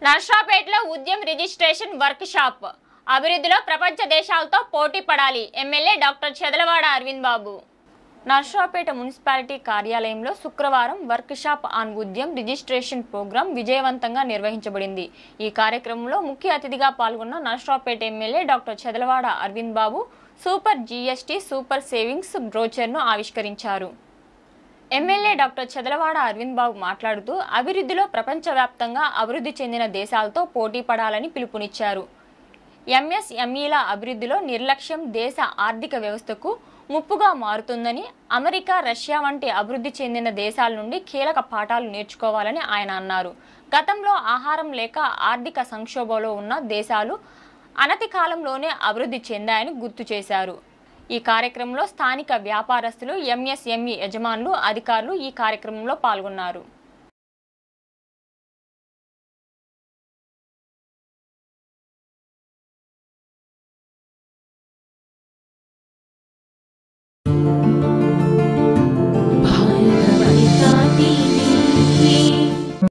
నర్సాపేటలో Udyam registration workshop అభివృద్ధిలో ప్రపంచ దేశాలతో పోటీ పడాలి MLA doctor Chedalavada Aravind Babu Narsapet municipality కార్యాలయంలో శుక్రవారం workshop on Udyam registration programme విజయవంతంగా నిర్వహించబడింది। ఈ కార్యక్రమంలో ముఖ్య అతిథిగా పాల్గొన్న Narsapet MLA doctor Chedalavada Aravind Babu super GST super savings బ్రోచర్ను ఆవిష్కరించారు। ఎమ్మెల్యే డాక్టర్ చెదలవాడ అరవింద్ బాబు మాట్లాడుతూ అభివృద్ధిలో ప్రపంచవ్యాప్తంగా అభివృద్ధి చెందిన దేశాలతో పోటీ పడాలని పిలుపునిచ్చారు। ఎంఎస్ఎంఈల అభివృద్ధిలో నిర్లక్ష్యం దేశ ఆర్థిక వ్యవస్థకు ముప్పుగా మారుతుందని, అమెరికా, రష్యా వంటి అభివృద్ధి చెందిన దేశాల నుండి కీలక పాఠాలు నేర్చుకోవాలని ఆయన అన్నారు। గతంలో ఆహారం లేక ఆర్థిక సంక్షోభంలో ఉన్న దేశాలు అనతి కాలంలోనే అభివృద్ధి చెందాయని గుర్తు చేశారు। ఈ కార్యక్రమంలో స్థానిక వ్యాపారస్తులు, ఎంఎస్ఎంఈ యజమానులు, అధికారులు ఈ కార్యక్రమంలో పాల్గొన్నారు।